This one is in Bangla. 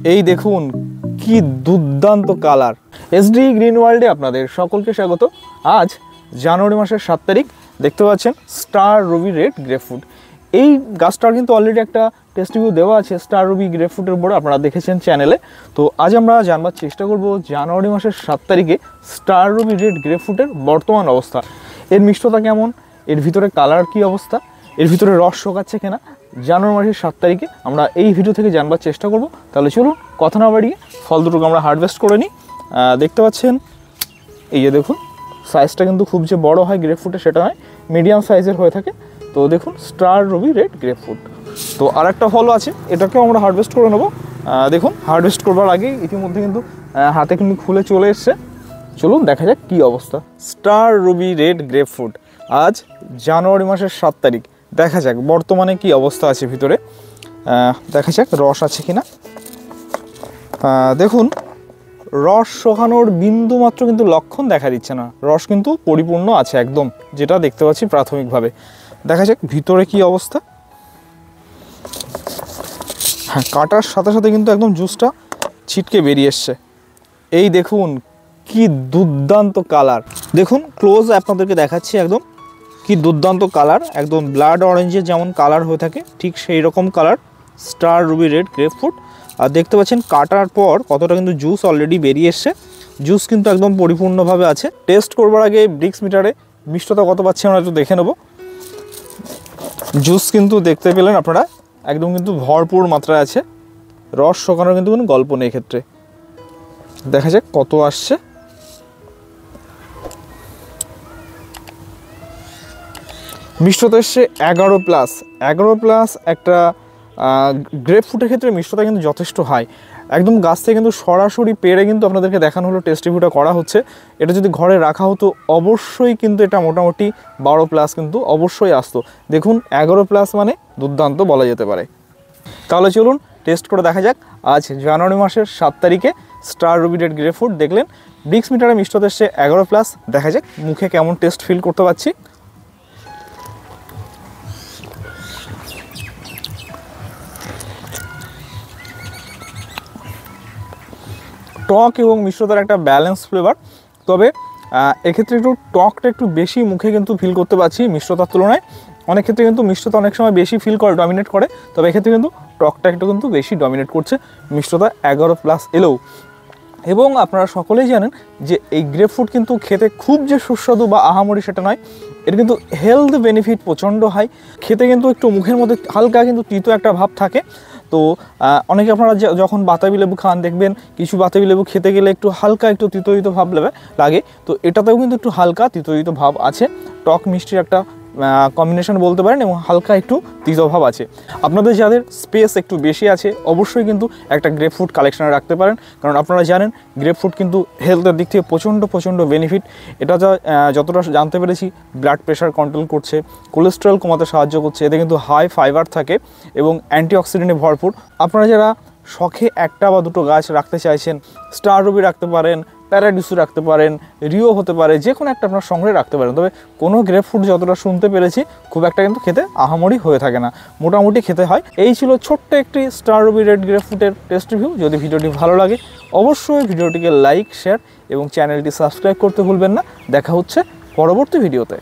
এই দেখুন কি দুর্দান্ত কালার। এসডি গ্রিন ওয়ার্ল্ডে আপনাদের সকলকে স্বাগত। আজ জানুয়ারি মাসের 7 তারিখ। দেখতে পাচ্ছেন স্টার রুবি রেড গ্রেপফ্রুট। এই গাছটার কিন্তু অলরেডি একটা টেস্ট রিভিউ দেওয়া আছে স্টার রুবি গ্রেপফ্রুটের উপরে, আপনারা দেখেছেন চ্যানেলে। তো আজ আমরা জানবার চেষ্টা করব জানুয়ারি মাসের 7 তারিখে স্টার রুবি রেড গ্রেপফ্রুটের বর্তমান অবস্থা, এর মিষ্টতা কেমন, এর ভিতরে কালার কি অবস্থা, এর ভিতরে রস শোকাচ্ছে কিনা। জানুয়ারি মাসের 7 তারিখে আমরা এই ভিডিও থেকে জানবার চেষ্টা করব। তাহলে চলুন কথা না বাড়িয়ে ফল দুটোকে আমরা হারভেস্ট করে নিই। দেখতে পাচ্ছেন এই যে দেখুন, সাইজটা কিন্তু খুব যে বড় হয় গ্রেপফ্রুটে সেটা নয়, মিডিয়াম সাইজের হয়ে থাকে। তো দেখুন স্টার রুবি রেড গ্রেপফ্রুট। তো আর একটা ফলও আছে, এটাকেও আমরা হারভেস্ট করে নেবো। দেখুন হারভেস্ট করবার আগেই ইতিমধ্যে কিন্তু হাতে কিন্তু খুলে চলে এসছে। চলুন দেখা যাক কী অবস্থা। স্টার রুবি রেড গ্রেপফ্রুট আজ জানুয়ারি মাসের 7 তারিখ। দেখা যাক বর্তমানে কি অবস্থা আছে ভিতরে, দেখা যাক রস আছে কিনা। দেখুন রস শোকানোর বিন্দু মাত্র কিন্তু লক্ষণ দেখা দিচ্ছে না, রস কিন্তু পরিপূর্ণ আছে একদম, যেটা দেখতে পাচ্ছি প্রাথমিকভাবে। দেখা যাক ভিতরে কি অবস্থা। হ্যাঁ, কাটার সাথে সাথে কিন্তু একদম জুসটা ছিটকে বেরিয়ে এসছে। এই দেখুন কি দুর্দান্ত কালার। দেখুন ক্লোজ আপনাদেরকে দেখাচ্ছি, একদম কি দুর্দান্ত কালার, একদম ব্লাড অরেঞ্জের যেমন কালার হয়ে থাকে ঠিক সেই রকম colour star ruby red grapefruit. আর দেখতে পাচ্ছেন কাটার পর কতটা কিন্তু জুস অলরেডি বেরিয়ে এসছে, জুস কিন্তু একদম পরিপূর্ণভাবে আছে। টেস্ট করবার আগে ব্রিক্স মিটারে মিষ্টতা কত পাচ্ছি আমরা একটু দেখে নেব। জুস কিন্তু দেখতে পেলেন আপনারা, একদম কিন্তু ভরপুর মাত্রায় আছে, রস শোকানোর কিন্তু কোনো গল্প নেই ক্ষেত্রে। দেখা যাক কত আসছে। মিষ্টতা এসছে 11+। 11+ একটা গ্রেপফ্রুটের ক্ষেত্রে মিষ্টতা কিন্তু যথেষ্ট হাই। একদম গাছ থেকে কিন্তু সরাসরি পেড়ে কিন্তু আপনাদেরকে দেখানো হলো, টেস্ট রিভিউটা করা হচ্ছে। এটা যদি ঘরে রাখা হতো অবশ্যই কিন্তু এটা মোটামুটি 12+ কিন্তু অবশ্যই আসতো। দেখুন 11+ মানে দুর্দান্ত বলা যেতে পারে। তাহলে চলুন টেস্ট করে দেখা যাক। আজ জানুয়ারি মাসের 7 তারিখে স্টার রুবি রেড গ্রেপফ্রুট দেখলেন, ব্রিক্স মিটারে মিষ্টতা এসছে 11+। দেখা যাক মুখে কেমন টেস্ট ফিল করতে পারছি। টক এবং মিষ্টতার একটা ব্যালেন্স ফ্লেভার, তবে এক্ষেত্রে একটু টকটা একটু বেশি মুখে কিন্তু ফিল করতে পারছি মিষ্টতার তুলনায়। অনেক ক্ষেত্রে কিন্তু মিষ্টতা অনেক সময় বেশি ফিল করে, ডমিনেট করে, তবে এক্ষেত্রে কিন্তু টকটা একটু কিন্তু বেশি ডমিনেট করছে, মিষ্টতা 11+ এলেও। এবং আপনারা সকলেই জানেন যে এই গ্রেপফ্রুট কিন্তু খেতে খুব যে সুস্বাদু বা আহামরি সেটা নয়, এর কিন্তু হেলথ বেনিফিট প্রচণ্ড হাই। খেতে কিন্তু একটু মুখের মধ্যে হালকা কিন্তু তিতো একটা ভাব থাকে। তো অনেকে আপনারা যখন বাতাবি লেবু খান দেখবেন কিছু বাতাবি লেবু খেতে গেলে একটু হালকা একটু তিতো তিতো ভাব লাগে, তো এটাতেও কিন্তু একটু হালকা তিতো তিতো ভাব আছে, টক মিষ্টির একটা কম্বিনেশন বলতে পারেন, এবং হালকা একটু তিতো ভাব আছে। আপনাদের যাদের স্পেস একটু বেশি আছে অবশ্যই কিন্তু একটা গ্রেপফ্রুট কালেকশনে রাখতে পারেন, কারণ আপনারা জানেন গ্রেপফ্রুট কিন্তু হেলথের দিক থেকে প্রচণ্ড বেনিফিট। এটা যতটা জানতে পেরেছি ব্লাড প্রেশার কন্ট্রোল করছে, কোলেস্টেরল কমাতে সাহায্য করছে, এতে কিন্তু হাই ফাইবার থাকে এবং অ্যান্টিঅক্সিডেন্টে ভরপুর। আপনারা যারা শখে একটা বা দুটো গাছ রাখতে চাইছেন, স্টার রুবি রাখতে পারেন, প্যারাডিসু রাখতে পারেন, রিও হতে পারে, যে কোনো একটা আপনার সংগ্রহে রাখতে পারেন। তবে কোনো গ্রেপফ্রুট যতটা শুনতে পেরেছি খুব একটা কিন্তু খেতে আহামরি হয়ে থাকে না, মোটামুটি খেতে হয়। এই ছিল ছোট্ট একটি স্টার রুবি রেড গ্রেপফ্রুটের টেস্ট রিভিউ। যদি ভিডিওটি ভালো লাগে অবশ্যই ভিডিওটিকে লাইক, শেয়ার এবং চ্যানেলটি সাবস্ক্রাইব করতে ভুলবেন না। দেখা হচ্ছে পরবর্তী ভিডিওতে।